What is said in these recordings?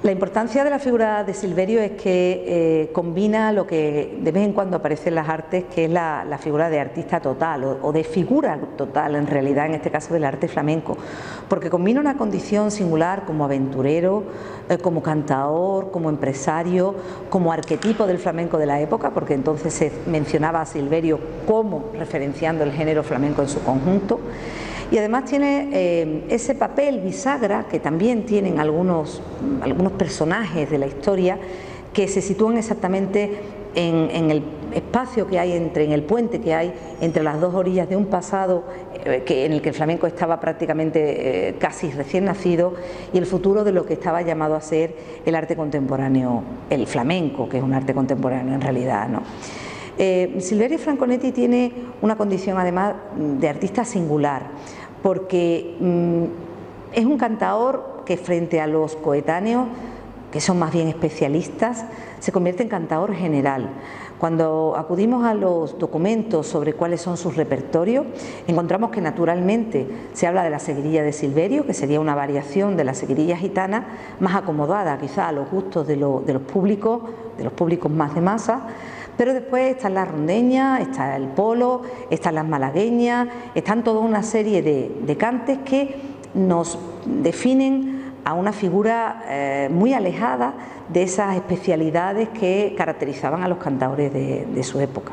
La importancia de la figura de Silverio es que combina lo que de vez en cuando aparece en las artes, que es la figura de artista total o de figura total, en realidad, en este caso del arte flamenco, porque combina una condición singular como aventurero, como cantaor, como empresario, como arquetipo del flamenco de la época, porque entonces se mencionaba a Silverio como referenciando el género flamenco en su conjunto. Y además tiene ese papel bisagra que también tienen algunos personajes de la historia que se sitúan exactamente en el espacio que hay en el puente que hay entre las dos orillas de un pasado en el que el flamenco estaba prácticamente casi recién nacido y el futuro de lo que estaba llamado a ser el arte contemporáneo, el flamenco, que es un arte contemporáneo en realidad, ¿no? Silverio Franconetti tiene una condición además de artista singular, porque es un cantaor que frente a los coetáneos, que son más bien especialistas, se convierte en cantaor general. Cuando acudimos a los documentos sobre cuáles son sus repertorios, encontramos que naturalmente se habla de la seguirilla de Silverio, que sería una variación de la seguirilla gitana, más acomodada quizá a los gustos de los públicos más de masa. Pero después están las rondeñas, está el polo, están las malagueñas, están toda una serie de cantes que nos definen a una figura muy alejada de esas especialidades que caracterizaban a los cantaores de su época.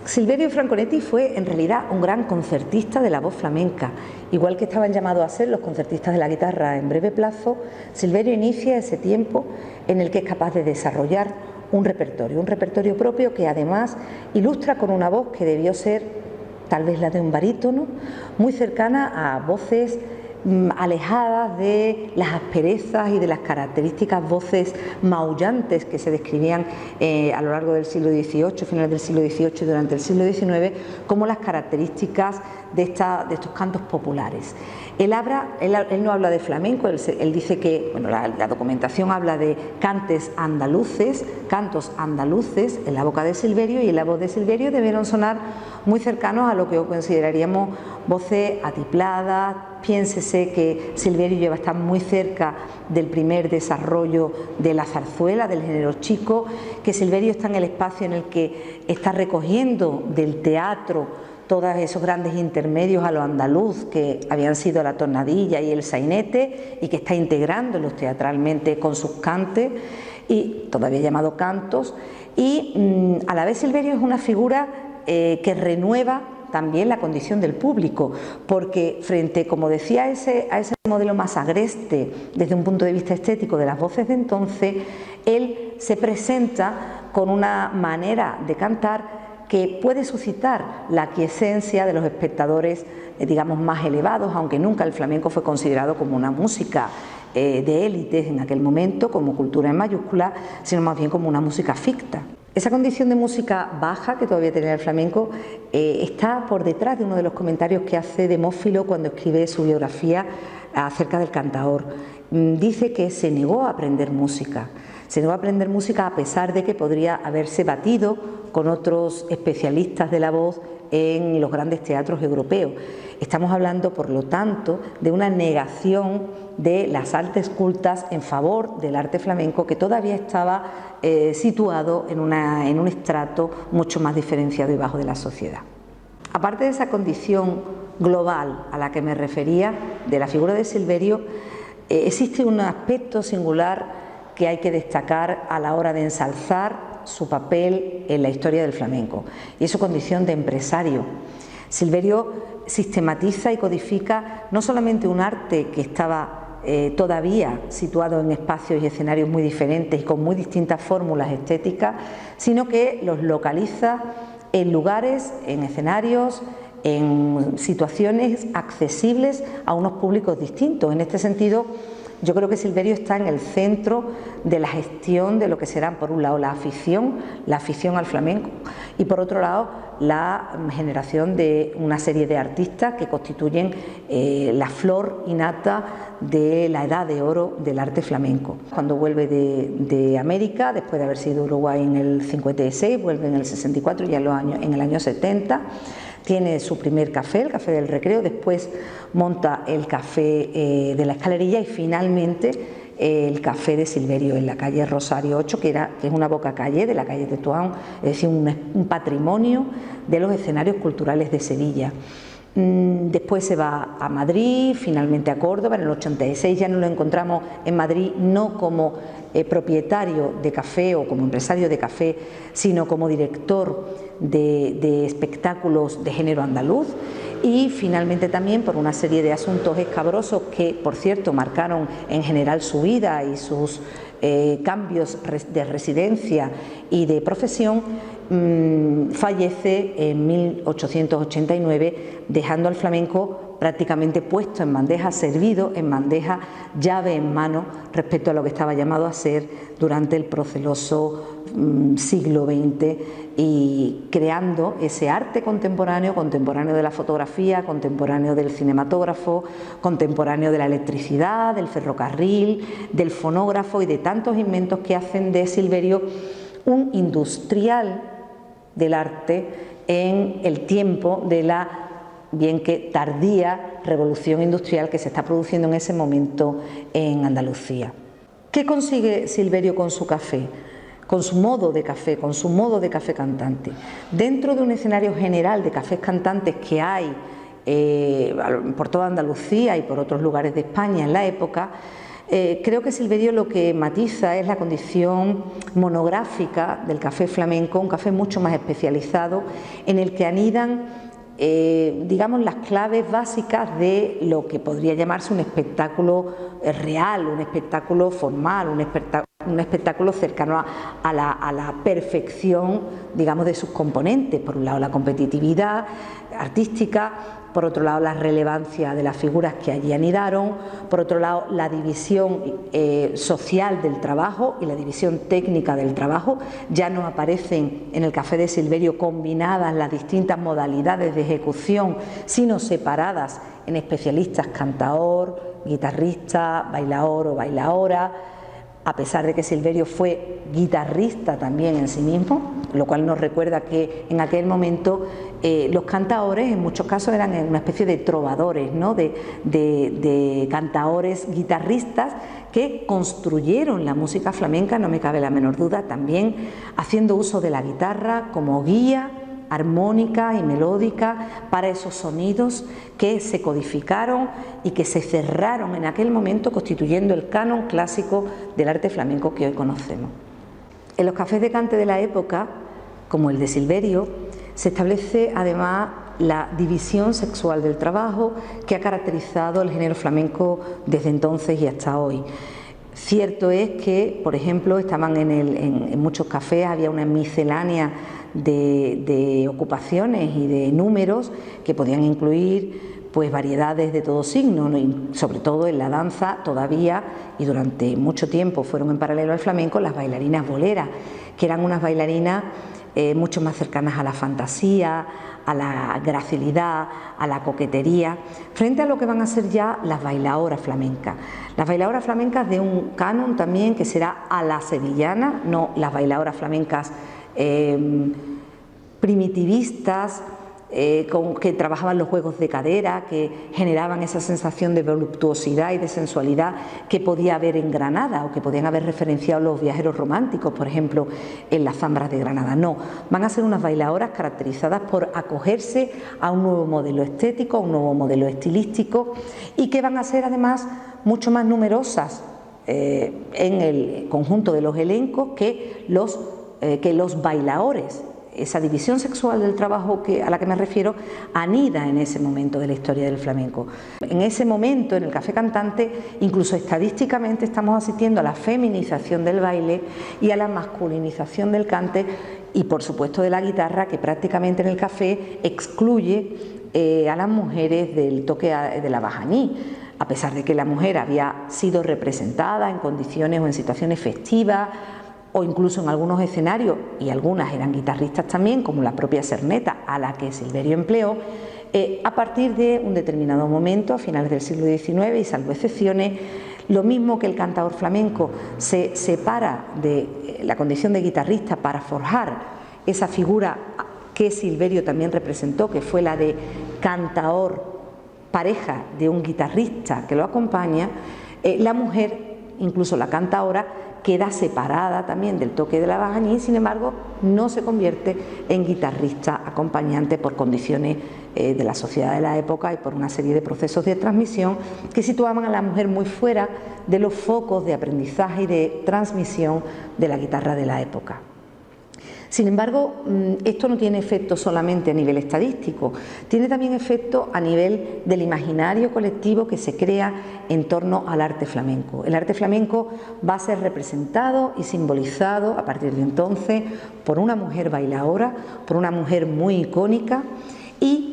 Silverio Franconetti fue en realidad un gran concertista de la voz flamenca, igual que estaban llamados a ser los concertistas de la guitarra en breve plazo. Silverio inicia ese tiempo en el que es capaz de desarrollar un repertorio propio que además ilustra con una voz que debió ser tal vez la de un barítono, muy cercana a voces alejadas de las asperezas y de las características voces maullantes que se describían a lo largo del siglo XVIII, final del siglo XVIII y durante el siglo XIX, como las características de estos cantos populares. Él no habla de flamenco, él dice que la documentación habla de cantos andaluces en la boca de Silverio, y en la voz de Silverio debieron sonar muy cercanos a lo que consideraríamos voces atipladas. Piénsese que Silverio está muy cerca del primer desarrollo de la zarzuela, del género chico, que Silverio está en el espacio en el que está recogiendo del teatro todos esos grandes intermedios a lo andaluz que habían sido la tonadilla y el sainete, y que está integrándolos teatralmente con sus cantes, y todavía llamado cantos, y a la vez Silverio es una figura que renueva también la condición del público, porque frente, como decía, a ese modelo más agreste desde un punto de vista estético de las voces de entonces, él se presenta con una manera de cantar que puede suscitar la aquiescencia de los espectadores, digamos, más elevados, aunque nunca el flamenco fue considerado como una música de élites en aquel momento, como cultura en mayúscula, sino más bien como una música ficta. Esa condición de música baja que todavía tenía el flamenco está por detrás de uno de los comentarios que hace Demófilo cuando escribe su biografía acerca del cantaor. Dice que se negó a aprender música. Se negó a aprender música a pesar de que podría haberse batido con otros especialistas de la voz en los grandes teatros europeos. Estamos hablando, por lo tanto, de una negación de las artes cultas en favor del arte flamenco, que todavía estaba situado en un estrato mucho más diferenciado y bajo de la sociedad. Aparte de esa condición global a la que me refería de la figura de Silverio, existe un aspecto singular que hay que destacar a la hora de ensalzar su papel en la historia del flamenco, y es su condición de empresario. Silverio sistematiza y codifica no solamente un arte que estaba todavía situado en espacios y escenarios muy diferentes y con muy distintas fórmulas estéticas, sino que los localiza en lugares, en escenarios, en situaciones accesibles a unos públicos distintos. En este sentido, yo creo que Silverio está en el centro de la gestión de lo que será, por un lado, la afición al flamenco, y por otro lado, la generación de una serie de artistas que constituyen la flor innata de la edad de oro del arte flamenco. Cuando vuelve de América, después de haber sido Uruguay en el 56, vuelve en el 64 y en el año 70, tiene su primer café, el Café del Recreo, después monta el Café de la Escalerilla, y finalmente el Café de Silverio en la calle Rosario 8, que es una boca calle de la calle Tetuán, es decir, un patrimonio de los escenarios culturales de Sevilla. Después se va a Madrid, finalmente a Córdoba. En el 86 ya nos lo encontramos en Madrid, no como propietario de café o como empresario de café, sino como director de espectáculos de género andaluz, y finalmente también por una serie de asuntos escabrosos que, por cierto, marcaron en general su vida y sus cambios de residencia y de profesión, fallece en 1889, dejando al flamenco prácticamente puesto en bandeja, servido en bandeja, llave en mano, respecto a lo que estaba llamado a ser durante el proceloso siglo XX, y creando ese arte contemporáneo de la fotografía, contemporáneo del cinematógrafo, contemporáneo de la electricidad, del ferrocarril, del fonógrafo y de tantos inventos que hacen de Silverio un industrial del arte en el tiempo de la bien que tardía revolución industrial que se está produciendo en ese momento en Andalucía. ¿Qué consigue Silverio con su café? Con su modo de café, con su modo de café cantante. Dentro de un escenario general de cafés cantantes que hay por toda Andalucía y por otros lugares de España en la época, creo que Silverio lo que matiza es la condición monográfica del café flamenco, un café mucho más especializado en el que anidan digamos las claves básicas de lo que podría llamarse un espectáculo real, un espectáculo formal, un espectáculo cercano a la perfección, digamos, de sus componentes. Por un lado la competitividad artística, por otro lado la relevancia de las figuras que allí anidaron, por otro lado la división social del trabajo y la división técnica del trabajo. Ya no aparecen en el café de Silverio combinadas las distintas modalidades de ejecución, sino separadas en especialistas cantaor, guitarrista, bailaor o bailaora, a pesar de que Silverio fue guitarrista también en sí mismo, lo cual nos recuerda que en aquel momento los cantaores en muchos casos eran una especie de trovadores, ¿no? de cantaores guitarristas que construyeron la música flamenca, no me cabe la menor duda, también haciendo uso de la guitarra como guía armónica y melódica para esos sonidos que se codificaron y que se cerraron en aquel momento, constituyendo el canon clásico del arte flamenco que hoy conocemos. En los cafés de cante de la época, como el de Silverio, se establece además la división sexual del trabajo que ha caracterizado el género flamenco desde entonces y hasta hoy. Cierto es que, por ejemplo, estaban en muchos cafés, había una miscelánea de ocupaciones y de números que podían incluir pues variedades de todo signo, ¿no? Y sobre todo en la danza todavía, y durante mucho tiempo fueron en paralelo al flamenco, las bailarinas boleras, que eran unas bailarinas mucho más cercanas a la fantasía, a la gracilidad, a la coquetería, frente a lo que van a ser ya las bailaoras flamencas. Las bailaoras flamencas de un canon también que será a la sevillana, no las bailaoras flamencas primitivistas, que trabajaban los juegos de cadera, que generaban esa sensación de voluptuosidad y de sensualidad que podía haber en Granada o que podían haber referenciado los viajeros románticos, por ejemplo, en las zambras de Granada. No, van a ser unas bailadoras caracterizadas por acogerse a un nuevo modelo estético, a un nuevo modelo estilístico, y que van a ser además mucho más numerosas en el conjunto de los elencos que los bailaores. Esa división sexual del trabajo a la que me refiero anida en ese momento de la historia del flamenco. En ese momento, en el café cantante, incluso estadísticamente estamos asistiendo a la feminización del baile y a la masculinización del cante y, por supuesto, de la guitarra, que prácticamente en el café excluye a las mujeres del toque de la bajaní, a pesar de que la mujer había sido representada en condiciones o en situaciones festivas, o incluso en algunos escenarios, y algunas eran guitarristas también, como la propia Cerneta, a la que Silverio empleó, a partir de un determinado momento, a finales del siglo XIX, y salvo excepciones, lo mismo que el cantador flamenco se separa de la condición de guitarrista para forjar esa figura que Silverio también representó, que fue la de cantaor, pareja de un guitarrista que lo acompaña, la mujer Incluso la cantaora queda separada también del toque de la Bajaní, sin embargo no se convierte en guitarrista acompañante por condiciones de la sociedad de la época y por una serie de procesos de transmisión que situaban a la mujer muy fuera de los focos de aprendizaje y de transmisión de la guitarra de la época. Sin embargo, esto no tiene efecto solamente a nivel estadístico, tiene también efecto a nivel del imaginario colectivo que se crea en torno al arte flamenco. El arte flamenco va a ser representado y simbolizado a partir de entonces por una mujer bailaora, por una mujer muy icónica, y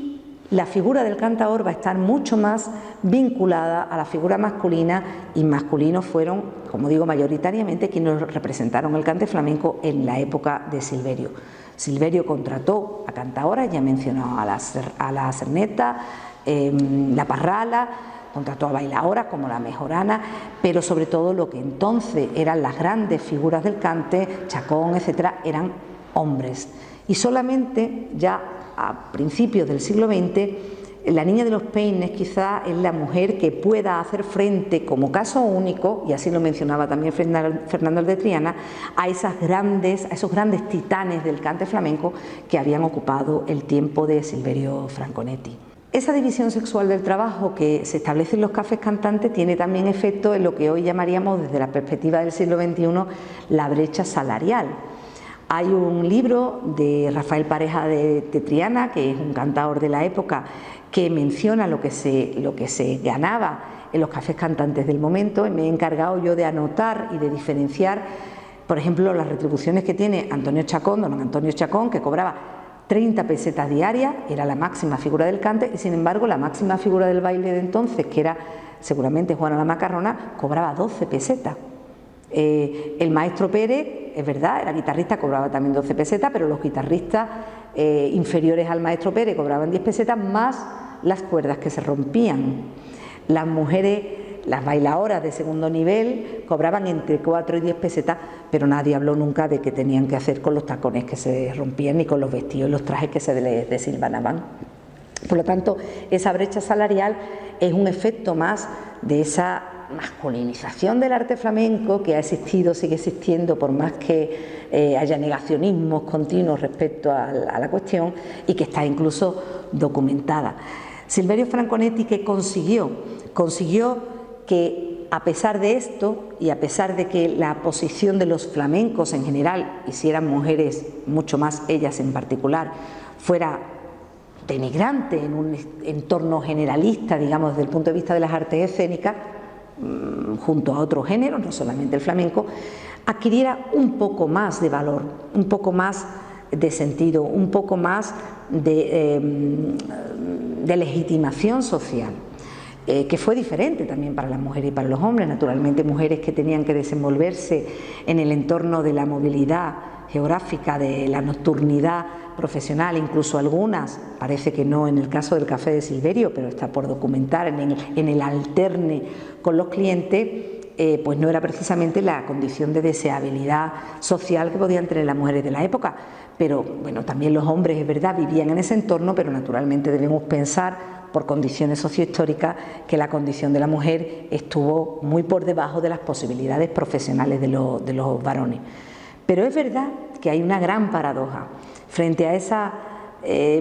la figura del cantaor va a estar mucho más vinculada a la figura masculina, y masculinos fueron, como digo, mayoritariamente quienes representaron el cante flamenco en la época de Silverio. Silverio contrató a cantaoras, ya mencionó a la Cerneta, la Parrala, contrató a bailadoras como la Mejorana, pero sobre todo lo que entonces eran las grandes figuras del cante, Chacón, etcétera, eran hombres. Y solamente ya a principios del siglo XX, la Niña de los Peines quizá es la mujer que pueda hacer frente como caso único, y así lo mencionaba también Fernando de Triana, a esos grandes titanes del cante flamenco que habían ocupado el tiempo de Silverio Franconetti. Esa división sexual del trabajo que se establece en los cafés cantantes tiene también efecto en lo que hoy llamaríamos, desde la perspectiva del siglo XXI, la brecha salarial. Hay un libro de Rafael Pareja de Triana, que es un cantaor de la época, que menciona lo que se ganaba en los cafés cantantes del momento, y me he encargado yo de anotar y de diferenciar, por ejemplo, las retribuciones que tiene Antonio Chacón, don Antonio Chacón, que cobraba 30 pesetas diarias, era la máxima figura del cante, y sin embargo la máxima figura del baile de entonces, que era seguramente Juana la Macarrona, cobraba 12 pesetas. El maestro Pérez, es verdad, era guitarrista, cobraba también 12 pesetas, pero los guitarristas inferiores al maestro Pérez cobraban 10 pesetas más las cuerdas que se rompían. Las mujeres, las bailadoras de segundo nivel, cobraban entre 4 y 10 pesetas, pero nadie habló nunca de qué tenían que hacer con los tacones que se rompían ni con los vestidos y los trajes que se les desilvanaban. Por lo tanto, esa brecha salarial es un efecto más de esa masculinización del arte flamenco que ha existido, sigue existiendo, por más que haya negacionismos continuos respecto a la cuestión, y que está incluso documentada. Silverio Franconetti, ¿qué consiguió? Consiguió que, a pesar de esto, y a pesar de que la posición de los flamencos en general, y si eran mujeres, mucho más ellas en particular, fuera denigrante en un entorno generalista, digamos, desde el punto de vista de las artes escénicas, junto a otros géneros, no solamente el flamenco, adquiriera un poco más de valor, un poco más de sentido, un poco más de legitimación social, que fue diferente también para las mujeres y para los hombres. Naturalmente, mujeres que tenían que desenvolverse en el entorno de la movilidad geográfica, de la nocturnidad profesional, incluso algunas, parece que no en el caso del Café de Silverio, pero está por documentar en el alterne con los clientes, pues no era precisamente la condición de deseabilidad social que podían tener las mujeres de la época. Pero bueno, también los hombres, es verdad, vivían en ese entorno, pero naturalmente debemos pensar, por condiciones sociohistóricas, que la condición de la mujer estuvo muy por debajo de las posibilidades profesionales de los varones. Pero es verdad que hay una gran paradoja frente a esa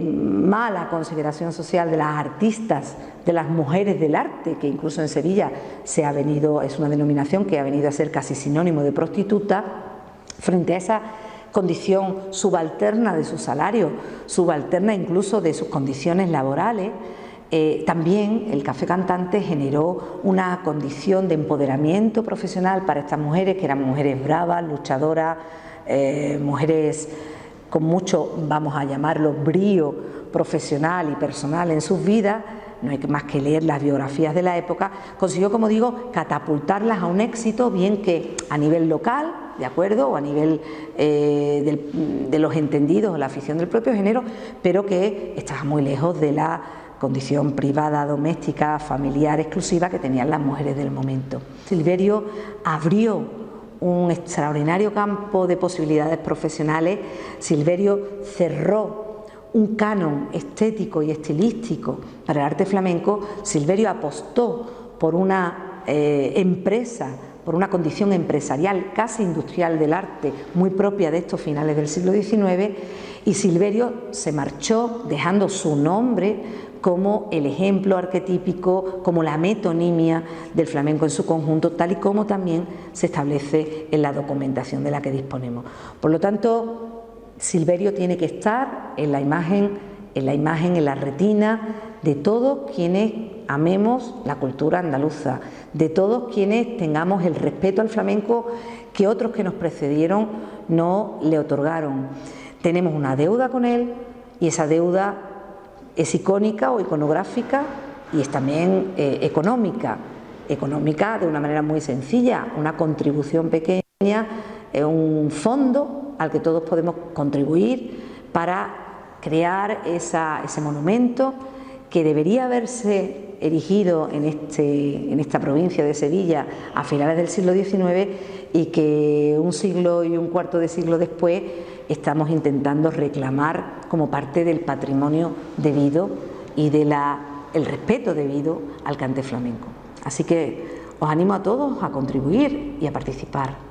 mala consideración social de las artistas, de las mujeres del arte, que incluso en Sevilla es una denominación que ha venido a ser casi sinónimo de prostituta. Frente a esa condición subalterna de su salario, subalterna incluso de sus condiciones laborales, también el café cantante generó una condición de empoderamiento profesional para estas mujeres, que eran mujeres bravas, luchadoras, mujeres con mucho, vamos a llamarlo, brío profesional y personal en sus vidas. No hay más que leer las biografías de la época. Consiguió, como digo, catapultarlas a un éxito, bien que a nivel local, ¿de acuerdo?, o a nivel de los entendidos o la afición del propio género, pero que estaba muy lejos de la condición privada, doméstica, familiar, exclusiva que tenían las mujeres del momento. Silverio abrió un extraordinario campo de posibilidades profesionales. Silverio cerró un canon estético y estilístico para el arte flamenco. Silverio apostó por una empresa, por una condición empresarial casi industrial del arte muy propia de estos finales del siglo XIX, y Silverio se marchó dejando su nombre como el ejemplo arquetípico, como la metonimia del flamenco en su conjunto, tal y como también se establece en la documentación de la que disponemos. Por lo tanto, Silverio tiene que estar en la imagen, en la retina de todos quienes amemos la cultura andaluza, de todos quienes tengamos el respeto al flamenco que otros que nos precedieron no le otorgaron. Tenemos una deuda con él y esa deuda es icónica o iconográfica y es también económica de una manera muy sencilla, una contribución pequeña, un fondo al que todos podemos contribuir para crear ese monumento que debería haberse erigido en esta provincia de Sevilla a finales del siglo XIX y que un siglo y un cuarto de siglo después estamos intentando reclamar como parte del patrimonio debido y del respeto debido al cante flamenco. Así que os animo a todos a contribuir y a participar.